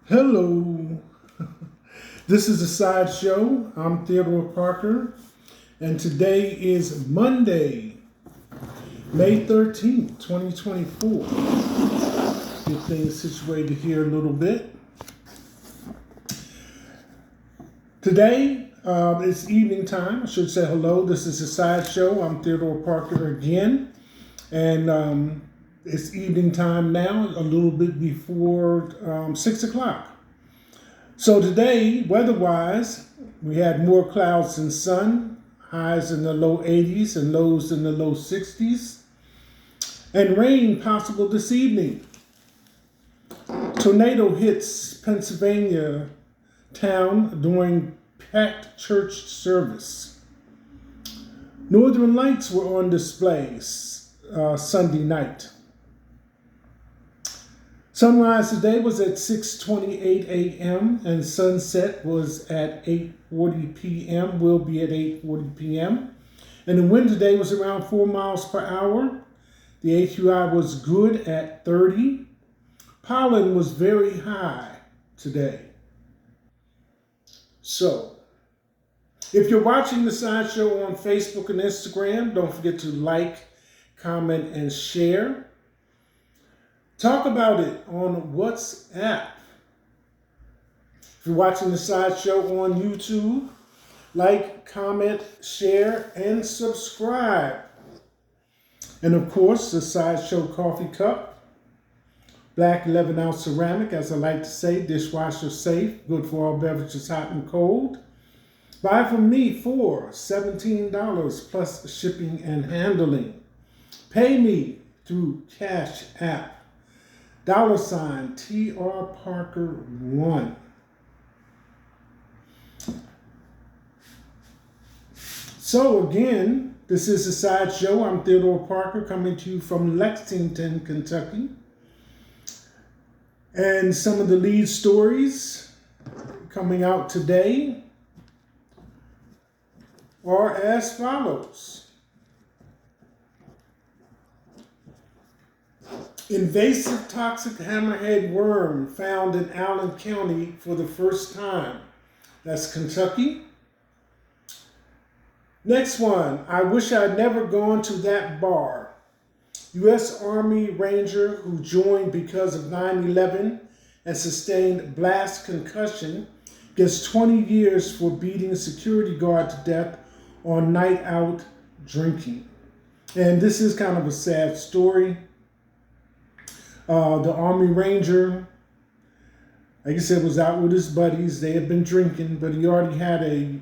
Hello, this is a sideshow. I'm Theodore Parker, and today is Monday, May 13th, 2024. Get things situated here a little bit. Today it's evening time. I should say hello. This is a sideshow. I'm Theodore Parker again, and it's evening time now, a little bit before 6 o'clock. So today, weather-wise, we had more clouds than sun, highs in the low 80s and lows in the low 60s, and rain possible this evening. Tornado hits Pennsylvania town during packed church service. Northern lights were on display Sunday night. Sunrise today was at 6:28 a.m. and sunset was at 8:40 p.m. Will be at 8:40 p.m. And the wind today was around 4 miles per hour. The AQI was good at 30. Pollen was very high today. So, if you're watching the sideshow on Facebook and Instagram, don't forget to like, comment, and share. Talk about it on WhatsApp. If you're watching the sideshow on YouTube, like, comment, share, and subscribe. And of course, the sideshow coffee cup, black 11-ounce ceramic, as I like to say, dishwasher safe, good for all beverages hot and cold. Buy from me for $17 plus shipping and handling. Pay me through Cash App. $ TR Parker 1. So again, this is a sideshow. I'm Theodore Parker coming to you from Lexington, Kentucky. And some of the lead stories coming out today are as follows. Invasive toxic hammerhead worm found in Allen County for the first time. That's Kentucky. Next one. I wish I'd never gone to that bar. U.S. Army Ranger who joined because of 9/11 and sustained blast concussion gets 20 years for beating a security guard to death on night out drinking. And this is kind of a sad story. The Army Ranger, like I said, was out with his buddies. They had been drinking, but he already had a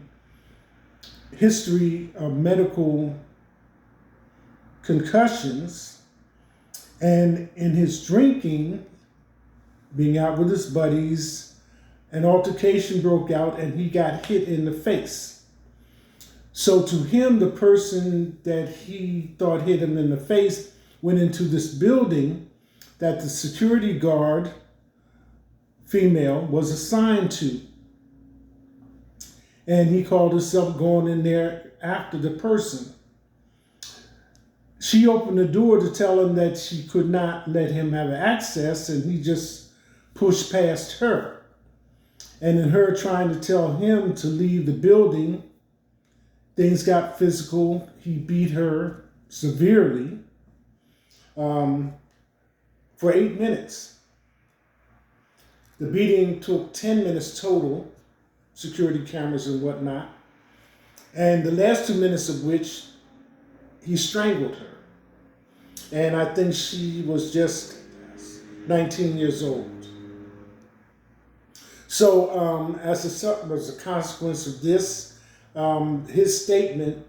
history of medical concussions. And in his drinking, being out with his buddies, an altercation broke out and he got hit in the face. So to him, the person that he thought hit him in the face went into this building that the security guard, female, was assigned to. And he called himself going in there after the person. She opened the door to tell him that she could not let him have access, and he just pushed past her. And in her trying to tell him to leave the building, things got physical. He beat her severely. For 8 minutes. The beating took 10 minutes total, security cameras and whatnot, and the last 2 minutes of which he strangled her. And I think she was just 19 years old. So as a consequence of this, his statement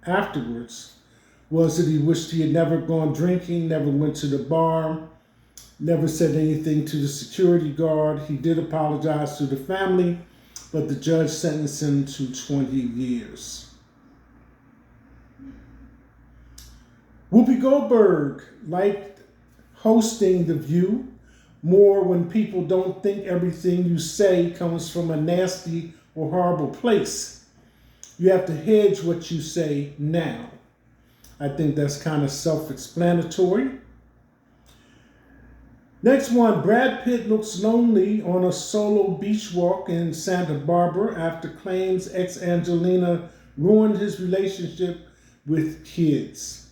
afterwards was that he wished he had never gone drinking, never went to the bar, never said anything to the security guard. He did apologize to the family, but the judge sentenced him to 20 years. Whoopi Goldberg liked hosting The View more when people don't think everything you say comes from a nasty or horrible place. You have to hedge what you say now. I think that's kind of self-explanatory. Next one, Brad Pitt looks lonely on a solo beach walk in Santa Barbara after claims ex-Angelina ruined his relationship with kids.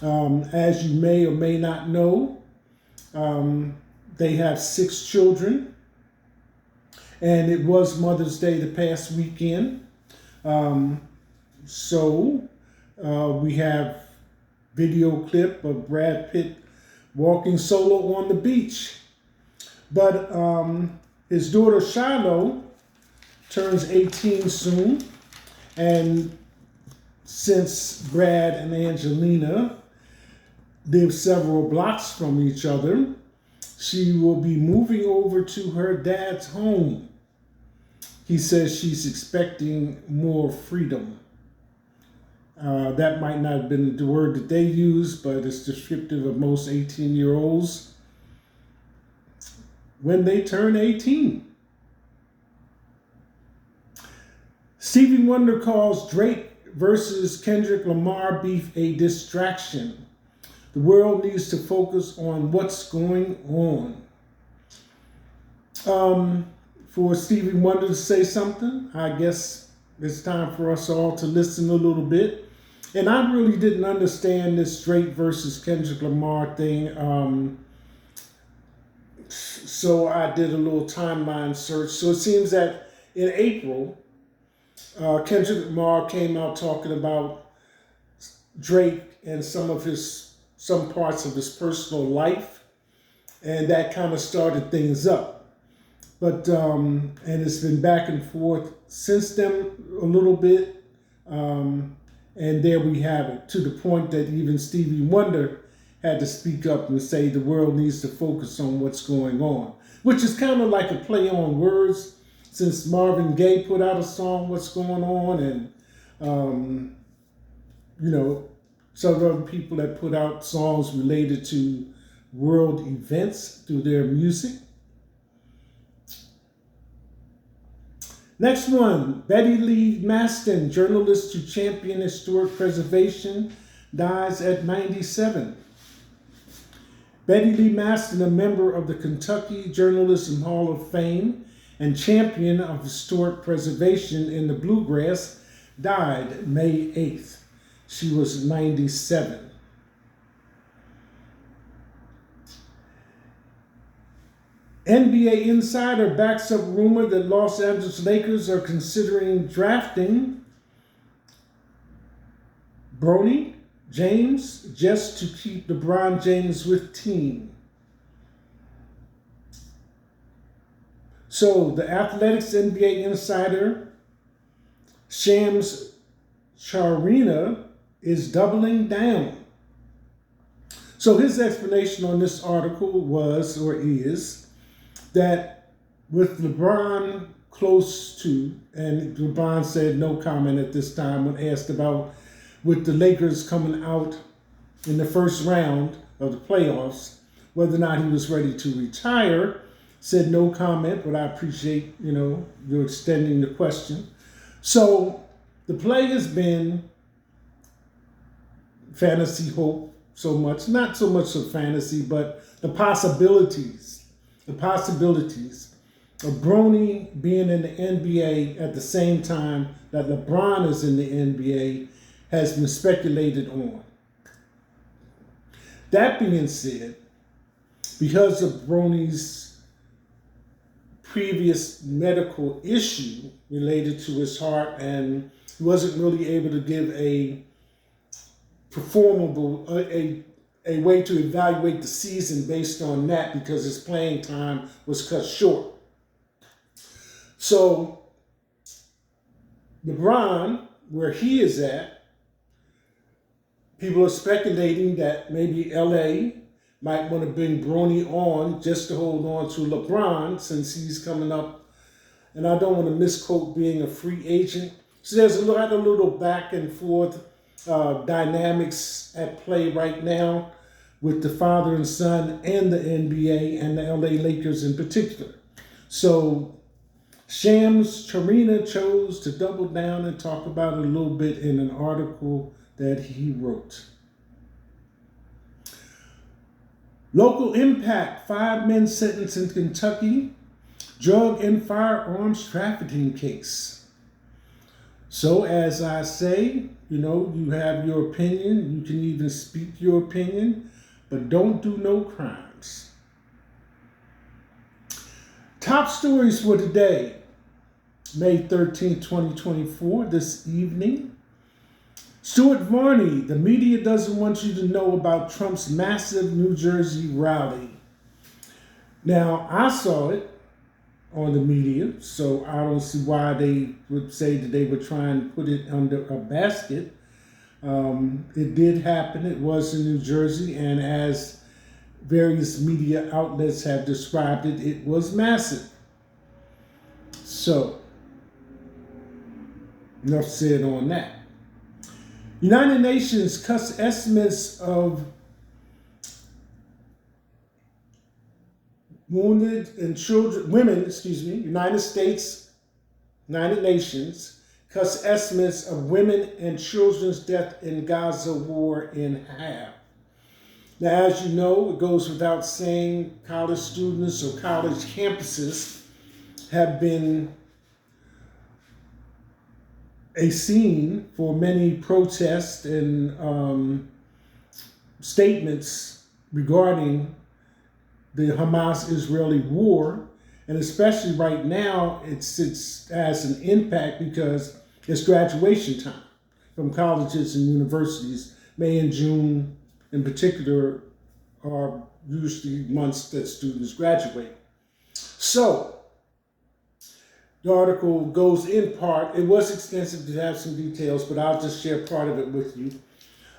As you may or may not know, they have 6 children, and it was Mother's Day the past weekend. So we have video clip of Brad Pitt walking solo on the beach. But his daughter Shiloh turns 18 soon, and since Brad and Angelina live several blocks from each other, she will be moving over to her dad's home. He says she's expecting more freedom. That might not have been the word that they used, but it's descriptive of most 18-year-olds when they turn 18. Stevie Wonder calls Drake versus Kendrick Lamar beef a distraction. The world needs to focus on what's going on. For Stevie Wonder to say something, I guess it's time for us all to listen a little bit. And I really didn't understand this Drake versus Kendrick Lamar thing. So I did a little timeline search. So it seems that in April, Kendrick Lamar came out talking about Drake and some parts of his personal life, and that kind of started things up. But and it's been back and forth since then a little bit, and there we have it, to the point that even Stevie Wonder had to speak up and say the world needs to focus on what's going on, which is kind of like a play on words, since Marvin Gaye put out a song, What's Going On, and some other people that put out songs related to world events through their music. Next one, Betty Lee Maston, journalist who championed historic preservation, dies at 97. Betty Lee Maston, a member of the Kentucky Journalism Hall of Fame and champion of historic preservation in the bluegrass, died May 8th. She was 97. NBA insider backs up rumor that Los Angeles Lakers are considering drafting Bronny James just to keep LeBron James with team. So the Athletics NBA insider Shams Charania is doubling down. So his explanation on this article was, or is, that with LeBron close to, and LeBron said no comment at this time when asked about with the Lakers coming out in the first round of the playoffs, whether or not he was ready to retire, said no comment, but I appreciate, you extending the question. So the play has been fantasy hope so much, not so much of fantasy, but the possibilities of Bronny being in the NBA at the same time that LeBron is in the NBA has been speculated on. That being said, because of Bronny's previous medical issue related to his heart, and he wasn't really able to give a way to evaluate the season based on that because his playing time was cut short. So LeBron, where he is at, people are speculating that maybe LA might want to bring Bronny on just to hold on to LeBron since he's coming up. And I don't want to misquote being a free agent. So there's a little back and forth dynamics at play right now with the father and son and the NBA and the LA Lakers in particular. So Shams Charania chose to double down and talk about it a little bit in an article that he wrote. Local impact, 5 men sentenced in Kentucky, drug and firearms trafficking case. So as I say, you have your opinion. You can even speak your opinion, but don't do no crimes. Top stories for today, May 13th, 2024, this evening. Stuart Varney, the media doesn't want you to know about Trump's massive New Jersey rally. Now, I saw it on the media, so I don't see why they would say that they were trying to put it under a basket. It did happen. It was in New Jersey, and as various media outlets have described it, it was massive. So, enough said on that. United Nations cuts estimates of wounded and women, United Nations cuts estimates of women and children's death in Gaza war in half. Now, as you know, it goes without saying, college students or college campuses have been a scene for many protests and statements regarding the Hamas-Israeli war, and especially right now, it has an impact because it's graduation time from colleges and universities. May and June, in particular, are usually months that students graduate. So, the article goes in part, it was extensive to have some details, but I'll just share part of it with you.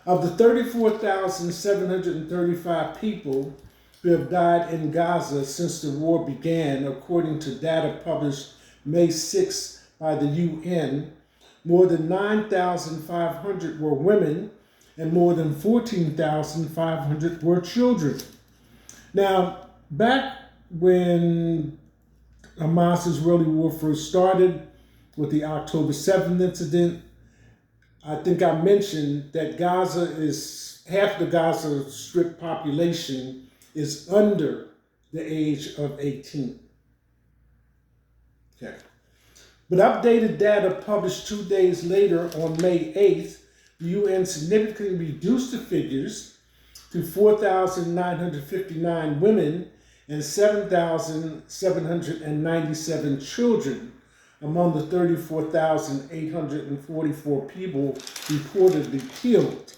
Of the 34,735 people who have died in Gaza since the war began, according to data published May 6 by the UN, more than 9,500 were women and more than 14,500 were children. Now, back when Hamas-Israeli war first started with the October 7th incident, I think I mentioned that half the Gaza Strip population is under the age of 18. Okay. But updated data published 2 days later on May 8th, the UN significantly reduced the figures to 4,959 women and 7,797 children among the 34,844 people reportedly killed.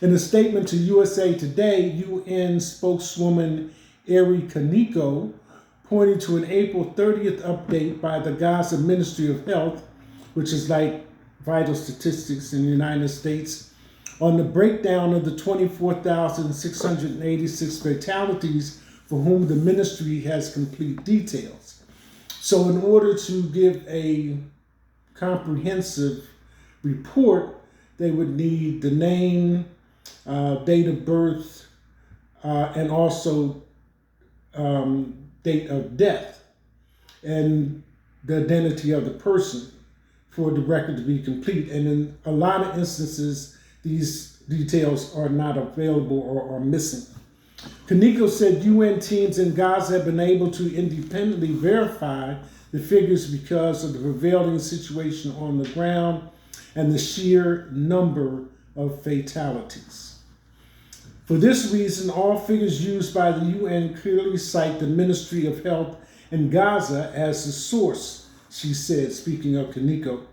In a statement to USA Today, UN spokeswoman Eri Kaneko pointed to an April 30th update by the Gaza Ministry of Health, which is like vital statistics in the United States, on the breakdown of the 24,686 fatalities for whom the ministry has complete details. So in order to give a comprehensive report, they would need the name, date of birth, and also date of death, and the identity of the person for the record to be complete. And in a lot of instances, these details are not available or are missing. Kaneko said UN teams in Gaza have been able to independently verify the figures because of the prevailing situation on the ground and the sheer number of fatalities. For this reason, all figures used by the UN clearly cite the Ministry of Health in Gaza as the source, she said, speaking of Kaneko.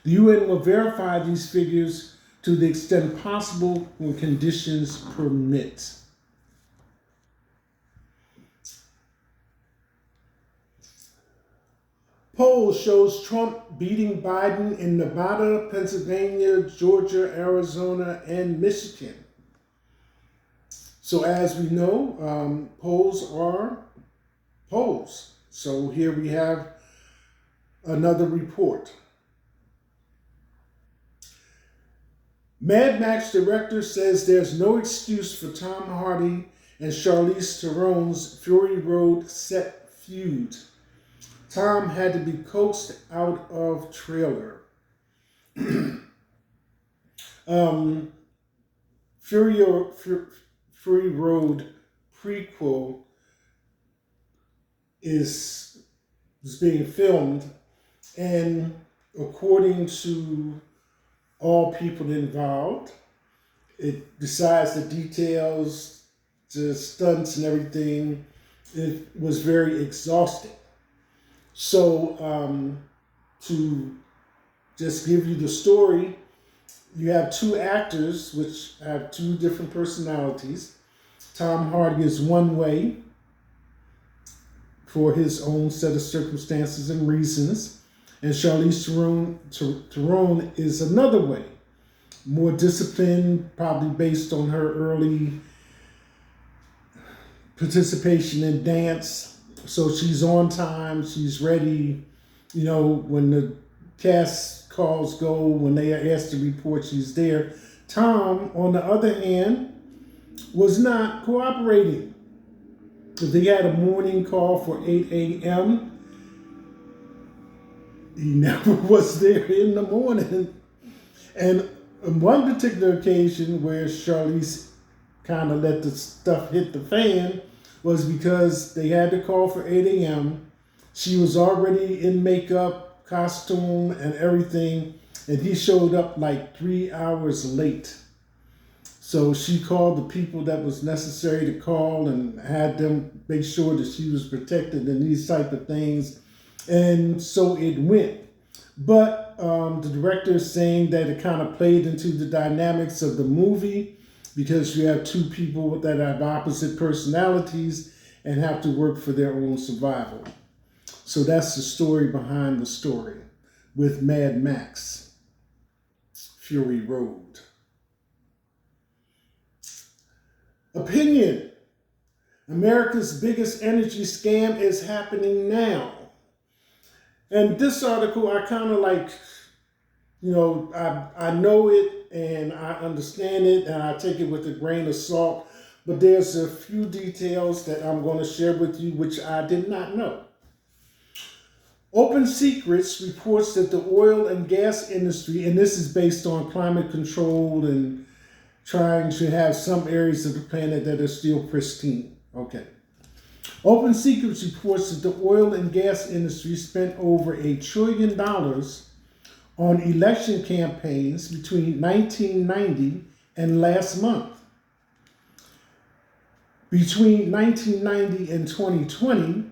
The UN will verify these figures to the extent possible when conditions permit. Poll shows Trump beating Biden in Nevada, Pennsylvania, Georgia, Arizona, and Michigan. So as we know, polls are polls. So here we have another report. Mad Max director says there's no excuse for Tom Hardy and Charlize Theron's Fury Road set feud. Tom had to be coaxed out of trailer. Fury Fury Road prequel is being filmed, and according to all people involved, it besides the details, the stunts and everything, it was very exhausting. So to just give you the story, you have two actors which have two different personalities. Tom Hardy is one way for his own set of circumstances and reasons, and Charlize Theron is another way, more disciplined, probably based on her early participation in dance. So she's on time, she's ready, when the cast calls go, when they are asked to report, she's there. Tom, on the other hand, was not cooperating. If they had a morning call for 8 a.m., he never was there in the morning. And on one particular occasion where Charlize kind of let the stuff hit the fan was because they had to call for 8 a.m. She was already in makeup, costume, and everything, and he showed up like 3 hours late. So she called the people that was necessary to call and had them make sure that she was protected and these type of things. And so it went. But the director is saying that it kind of played into the dynamics of the movie because you have two people that have opposite personalities and have to work for their own survival. So that's the story behind the story with Mad Max, Fury Road. Opinion. America's biggest energy scam is happening now. And this article, I kind of like, I know it and I understand it and I take it with a grain of salt, but there's a few details that I'm going to share with you which I did not know. Open Secrets reports that the oil and gas industry, and this is based on climate control and trying to have some areas of the planet that are still pristine. Okay. Open Secrets reports that the oil and gas industry spent over $1 trillion on election campaigns between 1990 and last month. Between 1990 and 2020,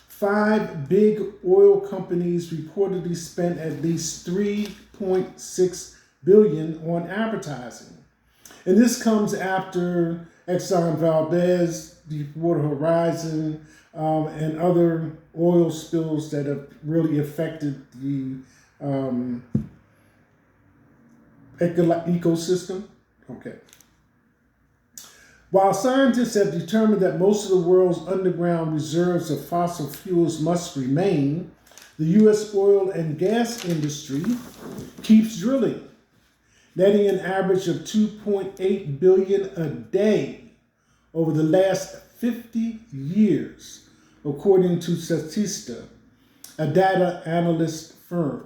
5 big oil companies reportedly spent at least $3.6 billion on advertising. And this comes after Exxon Valdez, Deepwater Horizon, and other oil spills that have really affected the ecosystem. Okay. While scientists have determined that most of the world's underground reserves of fossil fuels must remain, the U.S. oil and gas industry keeps drilling, netting an average of $2.8 billion a day over the last 50 years, according to Statista, a data analyst firm.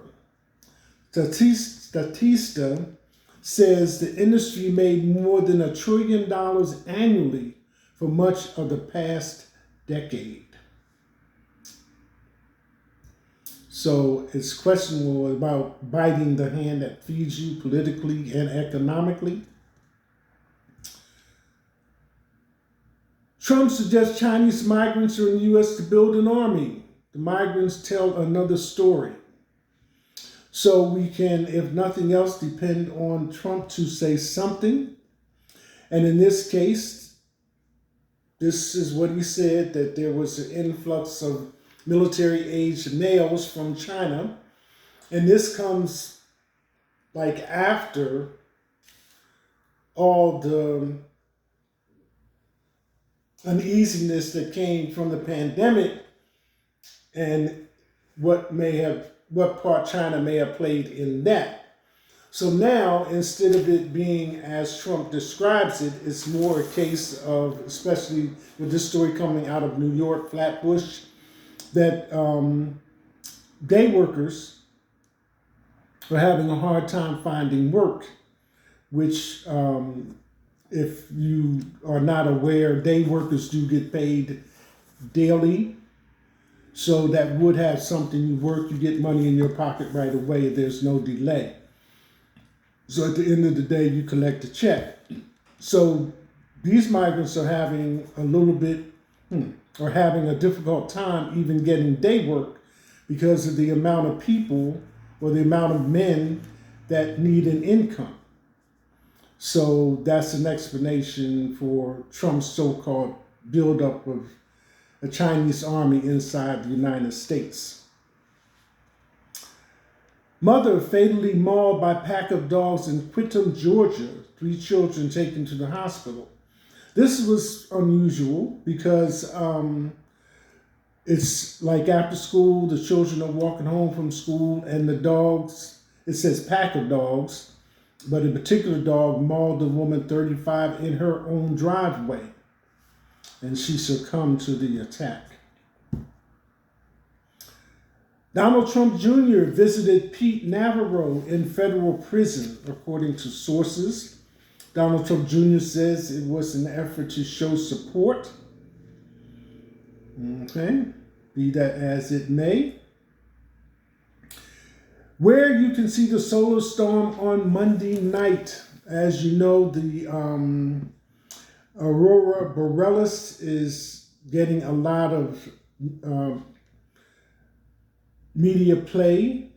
Statista says the industry made more than $1 trillion annually for much of the past decade. So it's questionable about biting the hand that feeds you politically and economically. Trump suggests Chinese migrants are in the U.S. to build an army. The migrants tell another story. So we can, if nothing else, depend on Trump to say something. And in this case, this is what he said, that there was an influx of military-aged males from China. And this comes like after all the uneasiness that came from the pandemic and what part China may have played in that. So now, instead of it being as Trump describes it, it's more a case of, especially with this story coming out of New York, Flatbush, that day workers are having a hard time finding work, which if you are not aware, day workers do get paid daily. So that would have something you work, you get money in your pocket right away. There's no delay. So at the end of the day, you collect a check. So these migrants are having a little bit, or having a difficult time even getting day work because of the amount of people or the amount of men that need an income. So that's an explanation for Trump's so-called buildup of a Chinese army inside the United States. Mother fatally mauled by pack of dogs in Quittem, Georgia. 3 children taken to the hospital. This was unusual because it's like after school, the children are walking home from school and the dogs, it says pack of dogs, but a particular dog mauled a woman 35 in her own driveway, and she succumbed to the attack. Donald Trump Jr. visited Pete Navarro in federal prison, according to sources. Donald Trump Jr. says it was an effort to show support. Okay, be that as it may. Where you can see the solar storm on Monday night. As you know, the Aurora Borealis is getting a lot of media play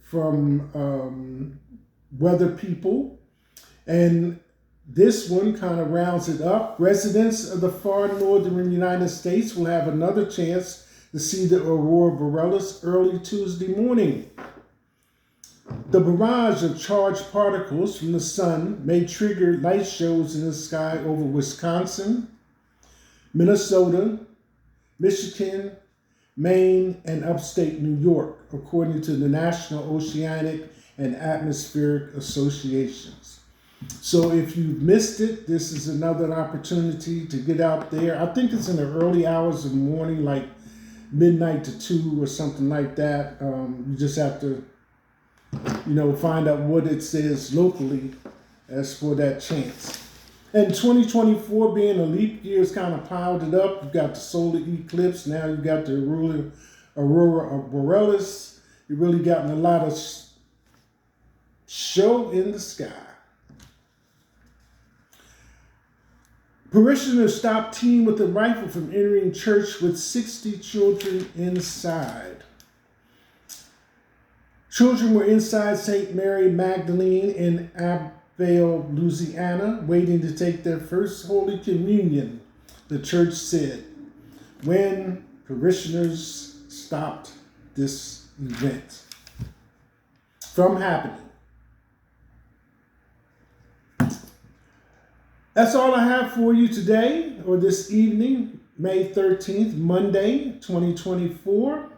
from weather people. And this one kind of rounds it up. Residents of the far northern United States will have another chance to see the Aurora Borealis early Tuesday morning. The barrage of charged particles from the sun may trigger light shows in the sky over Wisconsin, Minnesota, Michigan, Maine, and upstate New York, according to the National Oceanic and Atmospheric Associations. So if you've missed it, this is another opportunity to get out there. I think it's in the early hours of the morning, like midnight to 2 or something like that. You just have to, find out what it says locally as for that chance. And 2024 being a leap year has kind of piled it up. You've got the solar eclipse. Now you've got the Aurora Borealis. You've really gotten a lot of show in the sky. Parishioners stopped teen with a rifle from entering church with 60 children inside. Children were inside St. Mary Magdalene in Abbeville, Louisiana, waiting to take their first Holy Communion, the church said, when parishioners stopped this event from happening. That's all I have for you today, or this evening, May 13th, Monday, 2024.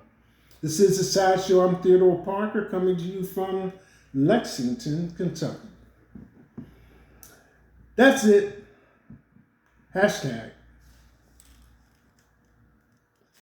This is The Sideshow. I'm Theodore Parker, coming to you from Lexington, Kentucky. That's it. Hashtag